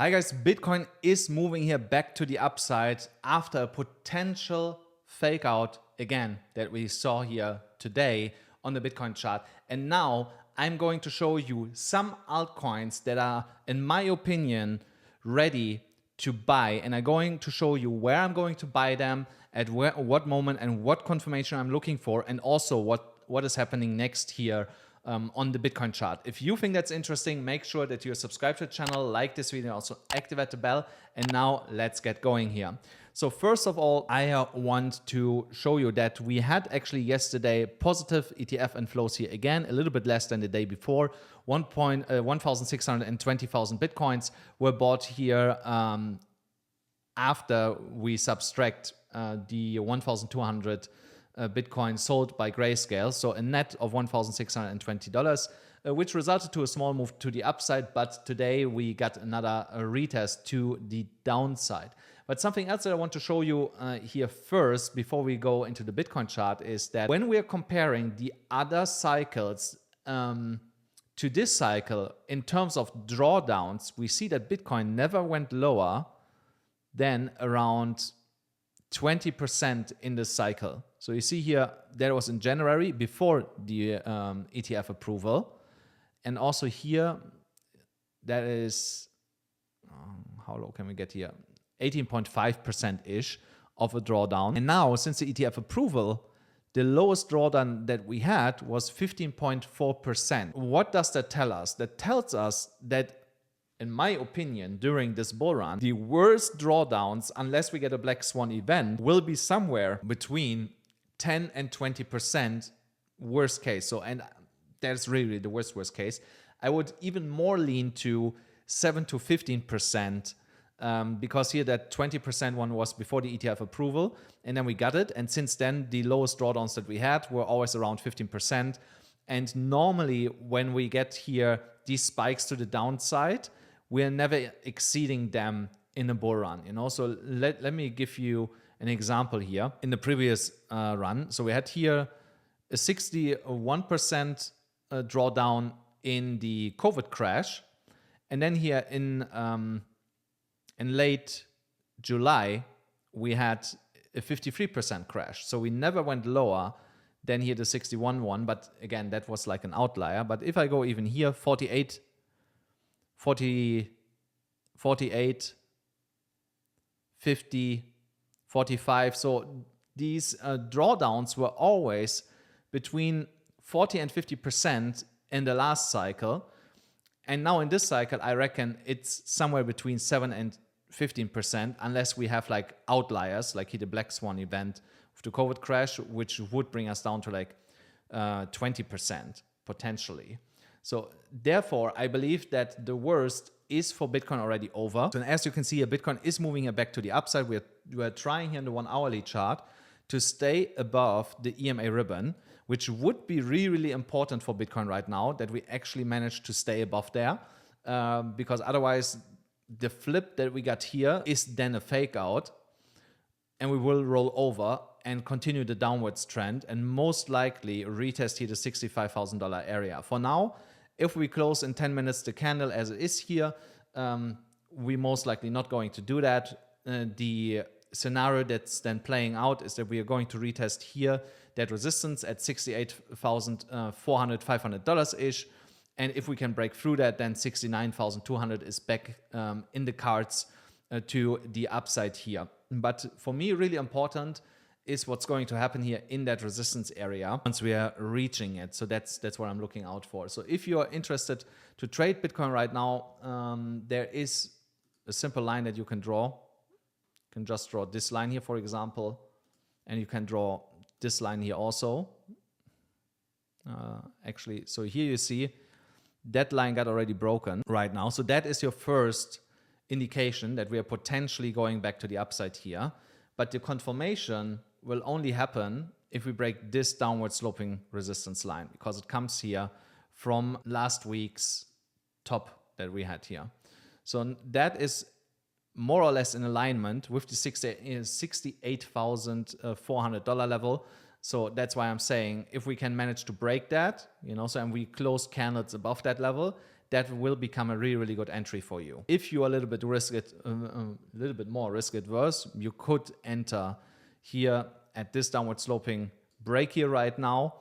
Hi guys, Bitcoin is moving here back to the upside after a potential fake out again that we saw here today on the Bitcoin chart. And now I'm going to show you some altcoins that are, in my opinion, ready to buy. And I'm going to show you where I'm going to buy them, at what moment, and what confirmation I'm looking for, and also what is happening next here on the Bitcoin chart. If you think that's interesting, make sure that you're subscribed to the channel, like this video, also activate the bell. And now let's get going here. So first of all, I want to show you that we had actually yesterday positive ETF inflows here again, a little bit less than the day before. 1,600 and 20,000 Bitcoins were bought here after we subtract the 1,200 Bitcoin sold by Grayscale, so a net of $1,620, which resulted to a small move to the upside, but today we got another retest to the downside. But something else that I want to show you here first, before we go into the Bitcoin chart, is that when we are comparing the other cycles to this cycle in terms of drawdowns, we see that Bitcoin never went lower than around 20% in this cycle. So you see here, that was in January before the ETF approval. And also here, that is, how low can we get here? 18.5%-ish of a drawdown. And now, since the ETF approval, the lowest drawdown that we had was 15.4%. What does that tell us? That tells us that, in my opinion, during this bull run, the worst drawdowns, unless we get a black swan event, will be somewhere between 10 and 20% worst case. So, and that's really the worst case. I would even more lean to 7 to 15%, because here that 20% one was before the ETF approval, and then we got it. And since then, the lowest drawdowns that we had were always around 15%. And normally, when we get here these spikes to the downside, we're never exceeding them in a bull run. You know, so let me give you an example here. In the previous run, so we had here a 61% drawdown in the COVID crash, and then here in late July we had a 53% crash. So we never went lower than here the 61 one, but again that was like an outlier. But if I go even here, 48, 50, 45. So these drawdowns were always between 40 and 50% in the last cycle. And now in this cycle, I reckon it's somewhere between 7 and 15%, unless we have like outliers, like here the black swan event of the COVID crash, which would bring us down to like 20% potentially. So therefore, I believe that the worst is for Bitcoin already over. So as you can see here, Bitcoin is moving here back to the upside. We're trying here in the 1 hourly chart to stay above the EMA ribbon, which would be really important for Bitcoin right now, that we actually manage to stay above there, because otherwise the flip that we got here is then a fake out, and we will roll over and continue the downwards trend and most likely retest here the $65,000 area. For now, if we close in 10 minutes the candle as it is here, we most likely not going to do that. The scenario that's then playing out is that we are going to retest here that resistance at $68,400, $500-ish. And if we can break through that, then 69,200 is back in the cards to the upside here. But for me, really important is what's going to happen here in that resistance area once we are reaching it. So that's what I'm looking out for. So if you are interested to trade Bitcoin right now, there is a simple line that you can draw. You can just draw this line here, for example, and you can draw this line here also. Actually, so here you see that line got already broken right now. So that is your first indication that we are potentially going back to the upside here. But the confirmation will only happen if we break this downward sloping resistance line, because it comes here from last week's top that we had here. So that is more or less in alignment with the $68,400 level. So that's why I'm saying if we can manage to break that, you know, so and we close candles above that level, that will become a really, really good entry for you. If you are a little bit more risk adverse, you could enter here at this downward sloping break here right now.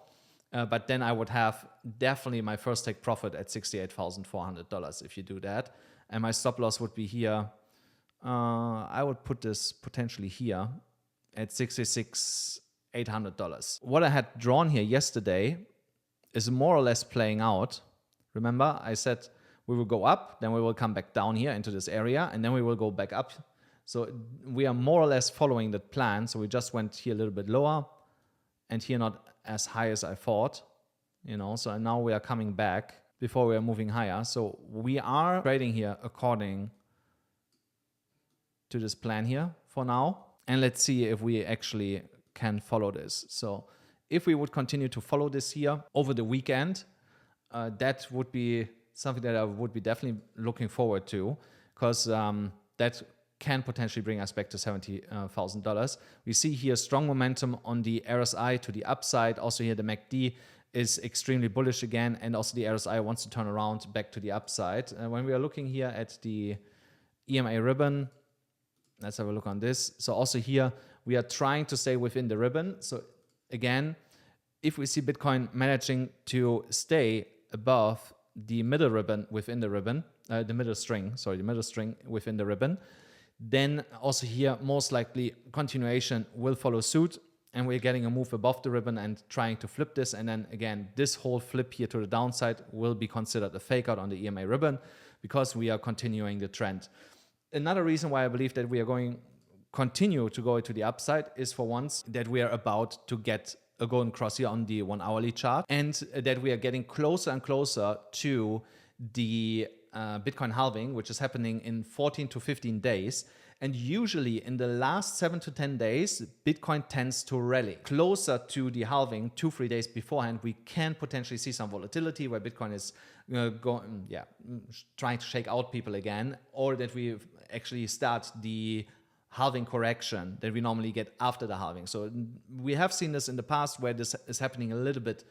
But then I would have definitely my first take profit at $68,400 if you do that. And my stop loss would be here. I would put this potentially here at $66,800. What I had drawn here yesterday is more or less playing out. Remember, I said we will go up, then we will come back down here into this area, and then we will go back up. So we are more or less following that plan. So we just went here a little bit lower and here not as high as I thought, so now we are coming back before we are moving higher. So we are trading here according to this plan here for now. And let's see if we actually can follow this. So if we would continue to follow this here over the weekend, that would be something that I would be definitely looking forward to, because that can potentially bring us back to $70,000. We see here strong momentum on the RSI to the upside. Also here the MACD is extremely bullish again, and also the RSI wants to turn around back to the upside. When we are looking here at the EMA ribbon, let's have a look on this. So also here we are trying to stay within the ribbon. So again, if we see Bitcoin managing to stay above the middle ribbon within the ribbon, the middle string within the ribbon, then also here most likely continuation will follow suit, and we're getting a move above the ribbon and trying to flip this. And then again, this whole flip here to the downside will be considered a fake out on the EMA ribbon, because we are continuing the trend. Another reason why I believe that we are continue to go to the upside is, for once, that we are about to get a golden cross here on the 1 hourly chart, and that we are getting closer and closer to the Bitcoin halving, which is happening in 14 to 15 days. And usually in the last 7 to 10 days, Bitcoin tends to rally. Closer to the halving, 2-3 days beforehand, we can potentially see some volatility where Bitcoin is trying to shake out people again, or that we actually start the halving correction that we normally get after the halving. So we have seen this in the past where this is happening a little bit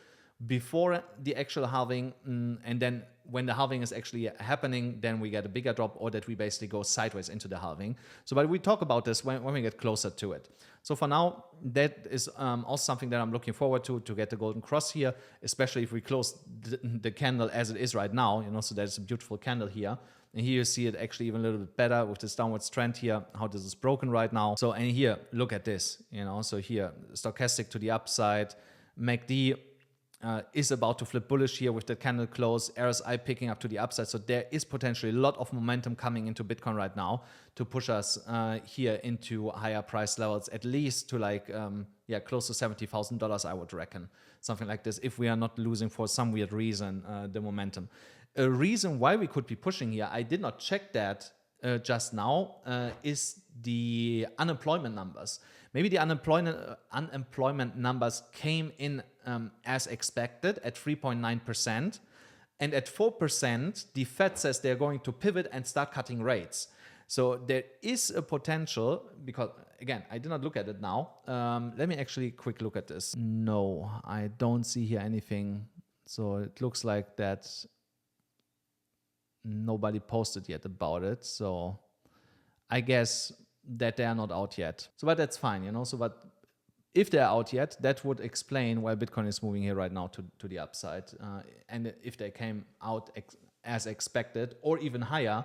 before the actual halving, and then when the halving is actually happening, then we get a bigger drop, or that we basically go sideways into the halving. So, but we talk about this when we get closer to it. So for now, that is also something that I'm looking forward to get the golden cross here, especially if we close the candle as it is right now, so there's a beautiful candle here. And here you see it actually even a little bit better with this downwards trend here, how this is broken right now. So, and here, look at this, so here, stochastic to the upside, MACD is about to flip bullish here with the candle close, RSI picking up to the upside. So there is potentially a lot of momentum coming into Bitcoin right now to push us here into higher price levels, at least to close to $70,000, I would reckon. Something like this, if we are not losing for some weird reason the momentum. A reason why we could be pushing here, I did not check that just now, is the unemployment numbers. Maybe the unemployment numbers came in as expected at 3.9%, and at 4%, the Fed says they're going to pivot and start cutting rates. So there is a potential, because again, I did not look at it now. Let me actually quick look at this. No, I don't see here anything. So it looks like that nobody posted yet about it. So I guess that they are not out yet. So, but that's fine, So, but if they're out yet, that would explain why Bitcoin is moving here right now to the upside. And if they came out as expected or even higher,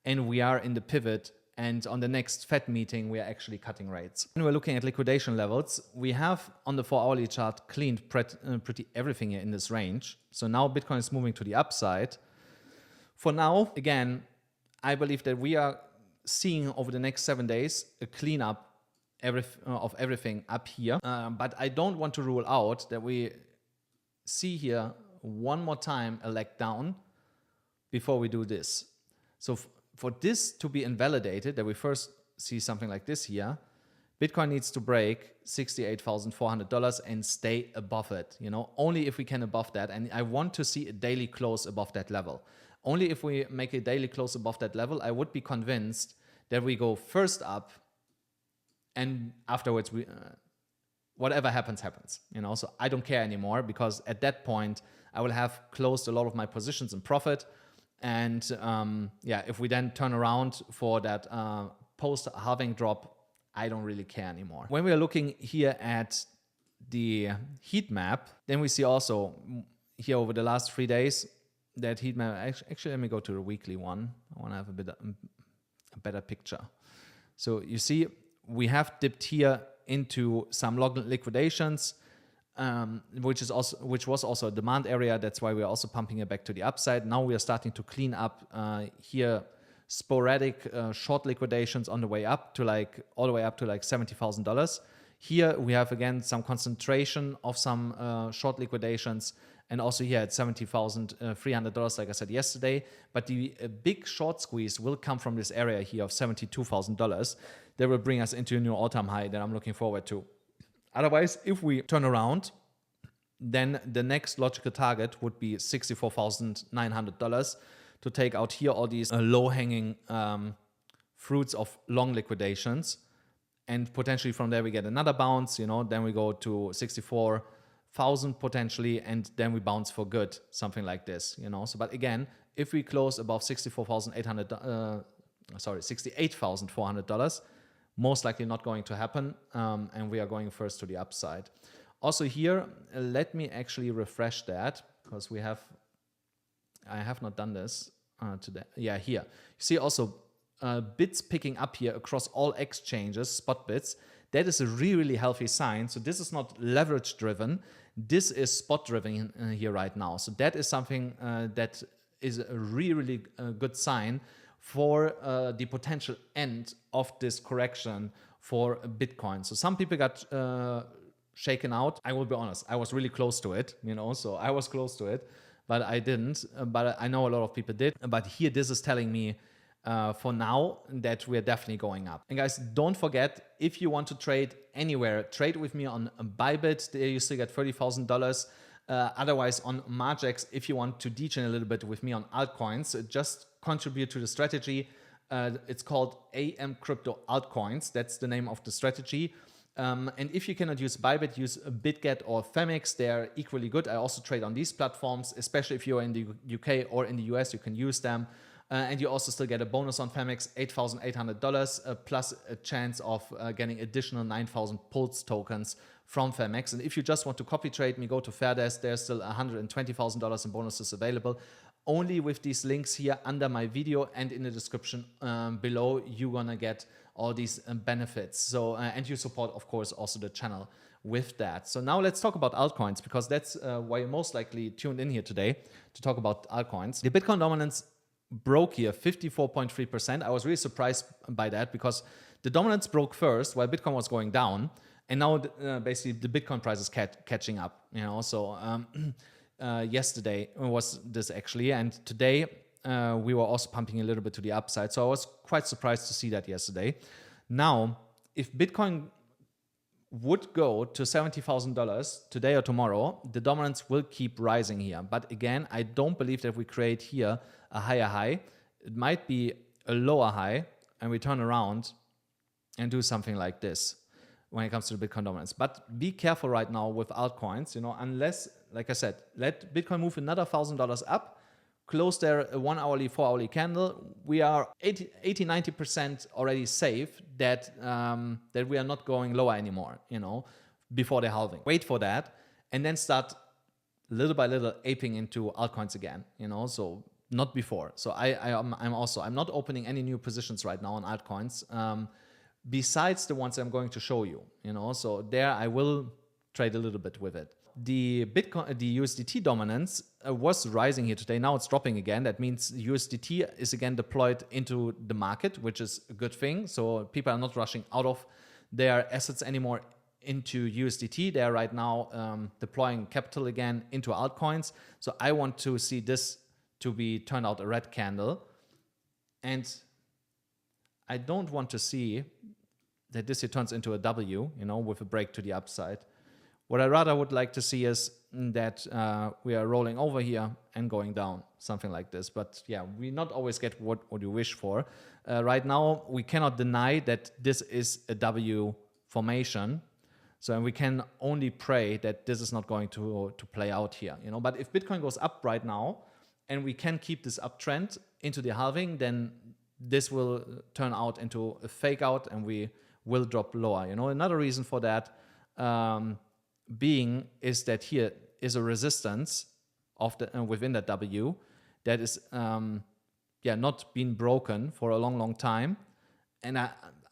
and we are in the pivot, and on the next Fed meeting, we are actually cutting rates. When we're looking at liquidation levels, we have on the 4 hourly chart cleaned pretty everything here in this range. So now Bitcoin is moving to the upside. For now, again, I believe that we are seeing over the next 7 days a cleanup of everything up here. But I don't want to rule out that we see here one more time a leg down before we do this. So for this to be invalidated, that we first see something like this here, Bitcoin needs to break $68,400 and stay above it. Only if we can above that. And I want to see a daily close above that level. Only if we make a daily close above that level, I would be convinced that we go first up, and afterwards we whatever happens, happens. So I don't care anymore, because at that point I will have closed a lot of my positions in profit, And yeah, if we then turn around for that post-halving drop, I don't really care anymore. When we are looking here at the heat map, then we see also here over the last 3 days, that heat map, actually let me go to the weekly one. I want to have a better picture. So you see, we have dipped here into some long liquidations, which was also a demand area. That's why we're also pumping it back to the upside. Now we are starting to clean up here sporadic short liquidations on the way up to like all the way up to like $70,000. Here we have again some concentration of some short liquidations, and also here at $70,300, like I said yesterday. But the big short squeeze will come from this area here of $72,000. That will bring us into a new all-time high that I'm looking forward to. Otherwise, if we turn around, then the next logical target would be $64,900 to take out here all these low-hanging fruits of long liquidations. And potentially from there we get another bounce, you know, then we go to 64,000 potentially, and then we bounce for good, something like this, you know. So, but again, if we close above $68,400, most likely not going to happen, and we are going first to the upside. Also here, let me actually refresh that, because I have not done this today. Yeah, here. You see also bits picking up here across all exchanges, spot bits. That is a really, really healthy sign. So this is not leverage driven. This is spot driven here right now. So that is something that is a really, really good sign for the potential end of this correction for Bitcoin. So some people got shaken out. I will be honest, I was really close to it, you know, so I was close to it, but I didn't. But I know a lot of people did. But here, this is telling me for now that we're definitely going up. And guys, don't forget, if you want to trade anywhere, trade with me on BYBIT. There you still get $30,000. Otherwise on Margex, if you want to degen a little bit with me on altcoins, just contribute to the strategy. It's called AMCrypto Altcoins. That's the name of the strategy. And if you cannot use BYBIT, use BITGET or Phemex. They're equally good. I also trade on these platforms, especially if you're in the UK or in the US, you can use them. And you also still get a bonus on Phemex, $8,800, plus a chance of getting additional 9,000 Pulse tokens from Phemex. And if you just want to copy trade me, go to FAIRDESK. There's still $120,000 in bonuses available. Only with these links here under my video and in the description below, you're gonna get all these benefits. So, and you support, of course, also the channel with that. So now let's talk about altcoins, because that's why you're most likely tuned in here today to talk about altcoins. The Bitcoin dominance broke here 54.3%. I was really surprised by that, because the dominance broke first while Bitcoin was going down, and now basically the Bitcoin price is catching up, you know. So yesterday was this actually, and today we were also pumping a little bit to the upside. So I was quite surprised to see that yesterday. Now, if Bitcoin would go to $70,000 today or tomorrow, the dominance will keep rising here. But again, I don't believe that we create here a higher high. It might be a lower high, and we turn around and do something like this when it comes to the Bitcoin dominance. But be careful right now with altcoins, you know, unless, like I said, let Bitcoin move another $1,000 up, close there a 1 hourly, 4 hourly candle. We are 80-90% already safe that that we are not going lower anymore, you know, before the halving. Wait for that, and then start little by little aping into altcoins again, you know, so not before. So I'm not opening any new positions right now on altcoins, besides the ones I'm going to show you, you know, so there I will trade a little bit with it. The Bitcoin, the USDT dominance was rising here today. Now it's dropping again. That means USDT is again deployed into the market, which is a good thing. So people are not rushing out of their assets anymore into USDT. They are right now deploying capital again into altcoins. So I want to see this to be turned out a red candle. And I don't want to see that this here turns into a W, you know, with a break to the upside. What I rather would like to see is that we are rolling over here and going down, something like this. But yeah, we not always get what you wish for. Right now, we cannot deny that this is a W formation. So we can only pray that this is not going to play out here, you know. But if Bitcoin goes up right now, and we can keep this uptrend into the halving, then this will turn out into a fake out and we will drop lower. You know, another reason for that being is that here is a resistance of the within that W that is not been broken for a long time, and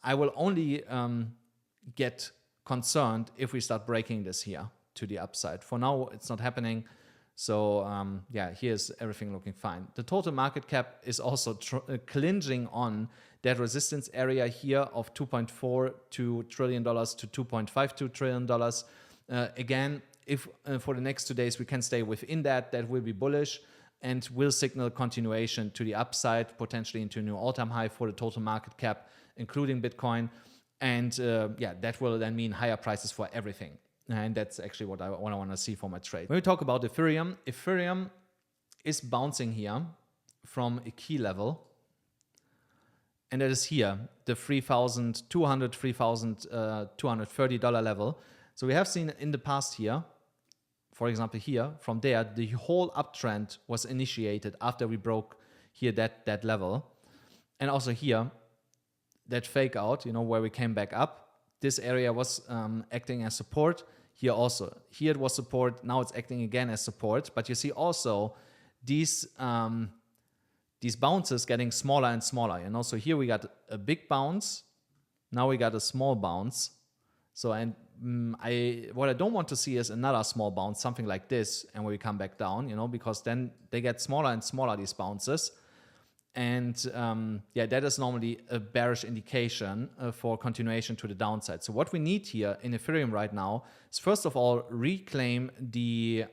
I will only get concerned if we start breaking this here to the upside. For now, it's not happening. So here's everything looking fine. The total market cap is also clinging on that resistance area here of $2.42 trillion to $2.52 trillion. Again, if for the next 2 days we can stay within that, that will be bullish and will signal continuation to the upside, potentially into a new all-time high for the total market cap, including Bitcoin. And that will then mean higher prices for everything. And that's actually what I want to see for my trade. When we talk about Ethereum, Ethereum is bouncing here from a key level. And that is here, the $3,200, $3,230 level. So we have seen in the past here, for example here, from there, the whole uptrend was initiated after we broke here that level. And also here, that fake out, you know, where we came back up. This area was acting as support. Here also. Here it was support. Now it's acting again as support. But you see also these bounces getting smaller and smaller. You know, so here we got a big bounce. Now we got a small bounce. So what I don't want to see is another small bounce, something like this, and where we come back down. You know, because then they get smaller and smaller, these bounces. And that is normally a bearish indication for continuation to the downside. So what we need here in Ethereum right now is, first of all, reclaim the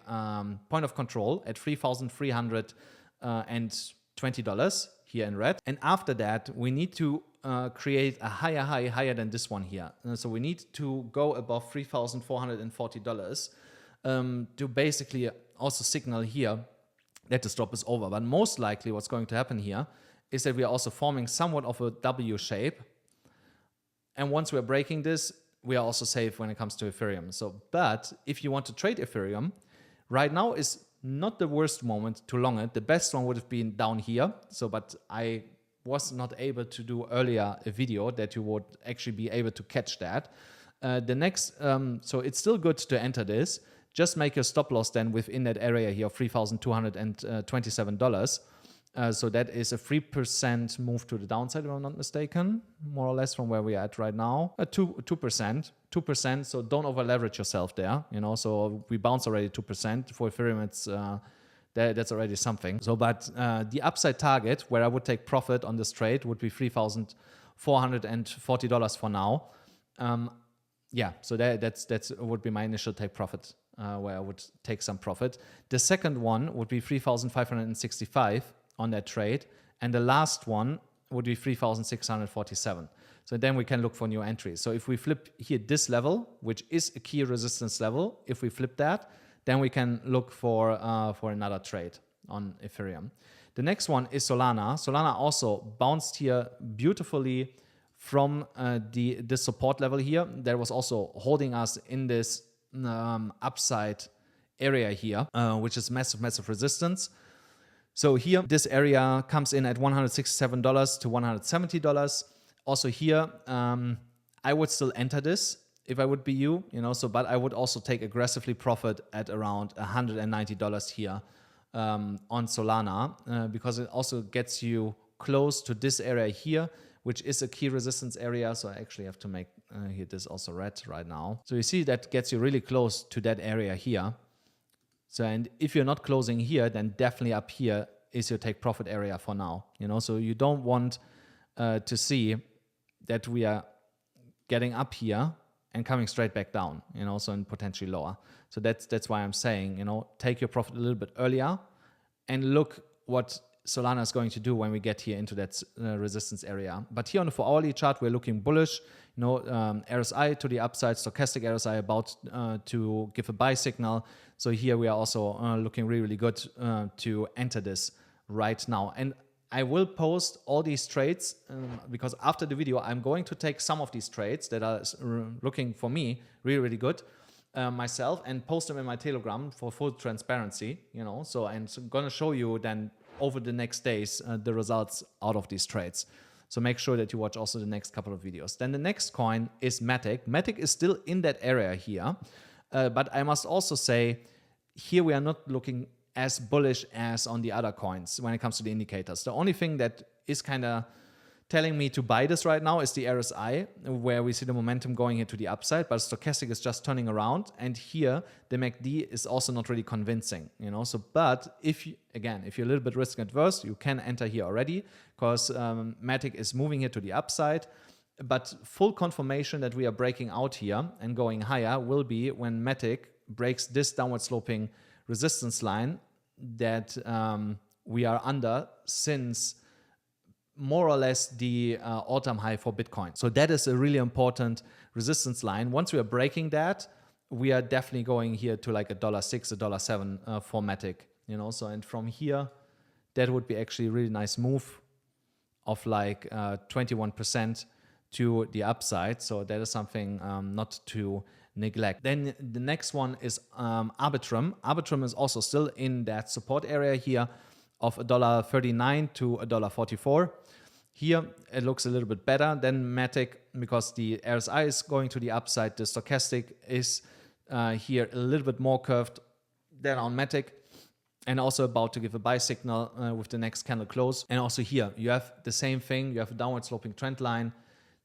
point of control at $3,320 here in red. And after that, we need to create a higher high, higher than this one here. So we need to go above $3,440 to basically also signal here that the stop is over. But most likely what's going to happen here is that we are also forming somewhat of a W shape. And once we're breaking this, we are also safe when it comes to Ethereum. So, but if you want to trade Ethereum, right now is not the worst moment to long it. The best one would have been down here. So, but I was not able to do earlier a video that you would actually be able to catch that. The next, so it's still good to enter this. Just make your stop loss then within that area here of $3,227. So that is a 3% move to the downside, if I'm not mistaken, more or less from where we are at right now. 2%. So don't over leverage yourself there. You know, so we bounce already 2% for Ethereum. It's that's already something. So, but the upside target where I would take profit on this trade would be $3,440 for now. So that's would be my initial take profit. Where I would take some profit. The second one would be 3,565 on that trade. And the last one would be 3,647. So then we can look for new entries. So if we flip here this level, which is a key resistance level, if we flip that, then we can look for another trade on Ethereum. The next one is Solana. Solana also bounced here beautifully from the support level here. That was also holding us in this upside area here, which is massive resistance. So here, this area comes in at $167 to $170. Also here, I would still enter this if I would be you, so, but I would also take aggressively profit at around $190 here on Solana, because it also gets you close to this area here, which is a key resistance area. So I actually have to make here this also red right now. So you see that gets you really close to that area here. So, and if you're not closing here, then definitely up here is your take profit area for now. So you don't want to see that we are getting up here and coming straight back down, so and potentially lower. So that's why I'm saying, take your profit a little bit earlier and look what Solana is going to do when we get here into that resistance area. But here on the 4-hourly chart, we're looking bullish. RSI to the upside, stochastic RSI about to give a buy signal. So here we are also looking really good to enter this right now. And I will post all these trades because after the video, I'm going to take some of these trades that are looking for me really good. myself and post them in my Telegram for full transparency, you know. So I'm going to show you then over the next days the results out of these trades. So make sure that you watch also the next couple of videos. Then the next coin is Matic. Matic is still in that area here, but I must also say here we are not looking as bullish as on the other coins when it comes to the indicators. The only thing that is kind of telling me to buy this right now is the RSI, where we see the momentum going into the upside, but stochastic is just turning around. And here the MACD is also not really convincing, you know. So, but if you're a little bit risk adverse, you can enter here already because Matic is moving here to the upside. But full confirmation that we are breaking out here and going higher will be when Matic breaks this downward sloping resistance line that we are under since more or less the all-time high for Bitcoin. So that is a really important resistance line. Once we are breaking that, we are definitely going here to like $1.06, $1.07 for Matic, you know. So, and from here, that would be actually a really nice move of like 21% to the upside. So that is something not to neglect. Then the next one is ETHEREUM. ETHEREUM is also still in that support area here of $1.39 to $1.44. Here it looks a little bit better than Matic because the RSI is going to the upside. The stochastic is here a little bit more curved than on Matic, and also about to give a buy signal with the next candle close. And also here you have the same thing. You have a downward sloping trend line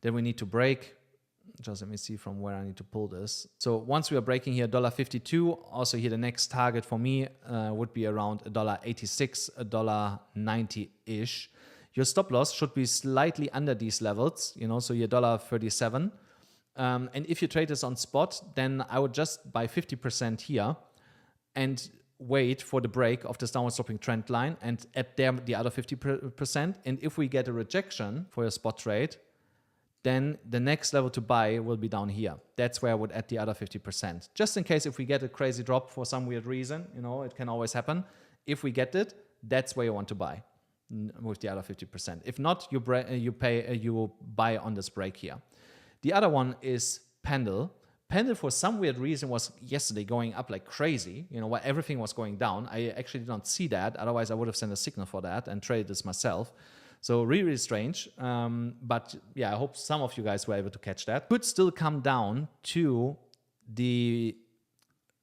that we need to break. Just let me see from where I need to pull this. So once we are breaking here $1.52, also here the next target for me would be around $1.86, $1.90-ish. Your stop loss should be slightly under these levels, you know, so your $1.37. And if you trade this on spot, then I would just buy 50% here and wait for the break of this downward sloping trend line and add there the other 50%. And if we get a rejection for your spot trade, then the next level to buy will be down here. That's where I would add the other 50%. Just in case if we get a crazy drop for some weird reason, you know, it can always happen. If we get it, that's where you want to buy with the other 50%. If not, you buy on this break here. The other one is Pendle. Pendle, for some weird reason, was yesterday going up like crazy, you know, where everything was going down. I actually did not see that. Otherwise, I would have sent a signal for that and traded this myself. So really, really strange. But yeah, I hope some of you guys were able to catch that. Could still come down to the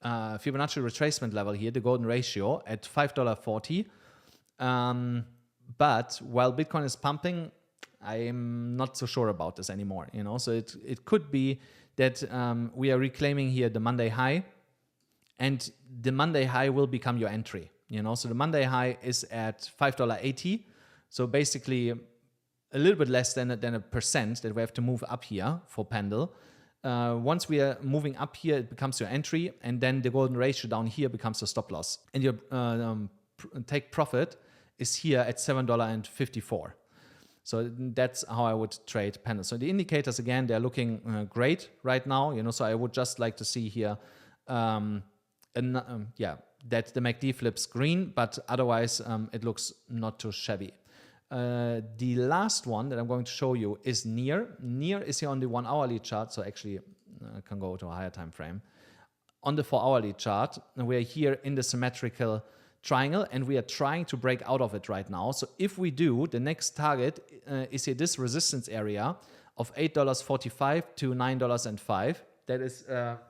Fibonacci retracement level here, the golden ratio at $5.40. But while Bitcoin is pumping, I am not so sure about this anymore, you know. So it could be that we are reclaiming here the Monday high, and the Monday high will become your entry, you know. So the Monday high is at $5.80. So basically a little bit less than a percent that we have to move up here for Pendle. Once we are moving up here, it becomes your entry, and then the golden ratio down here becomes your stop loss. And your take profit is here at $7.54. So that's how I would trade Pendle. So the indicators, again, they're looking great right now, you know. So I would just like to see here, that the MACD flips green, but otherwise it looks not too shabby. The last one that I'm going to show you is NEAR. NEAR is here on the 1 hourly chart, so actually I can go to a higher time frame. On the 4 hourly chart, we're here in the symmetrical triangle, and we are trying to break out of it right now. So if we do, the next target is here this resistance area of $8.45 to $9.05. That is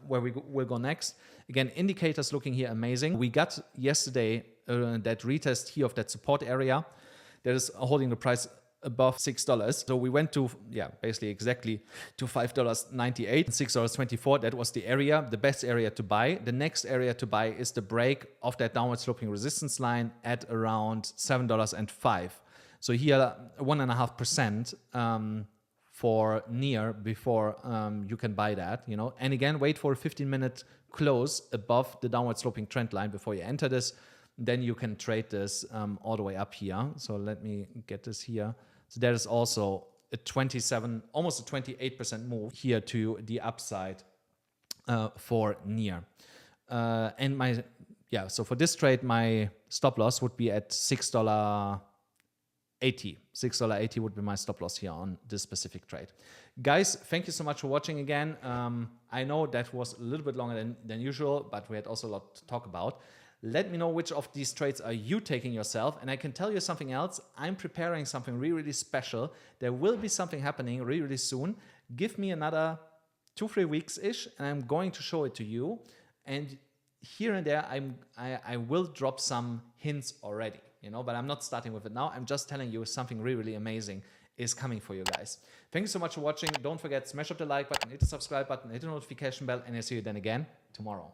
where we will go next. Again, indicators looking here amazing. We got yesterday that retest here of that support area that is holding the price above $6. So we went to, basically exactly to $5.98, $6.24. That was the area, the best area to buy. The next area to buy is the break of that downward sloping resistance line at around $7.05. So here 1.5% for NEAR before you can buy that, you know. And again, wait for a 15-minute close above the downward sloping trend line before you enter this. Then you can trade this all the way up here. So let me get this here. So there is also a 27, almost a 28% move here to the upside for NEAR. So for this trade, my stop loss would be at $6.80. $6.80 would be my stop loss here on this specific trade. Guys, thank you so much for watching again. I know that was a little bit longer than usual, but we had also a lot to talk about. Let me know which of these trades are you taking yourself. And I can tell you something else. I'm preparing something really, really special. There will be something happening really, really soon. Give me another 2-3 weeks-ish, and I'm going to show it to you. And here and there, I will drop some hints already, but I'm not starting with it now. I'm just telling you something really, really amazing is coming for you guys. Thank you so much for watching. Don't forget, smash up the like button, hit the subscribe button, hit the notification bell, and I'll see you then again tomorrow.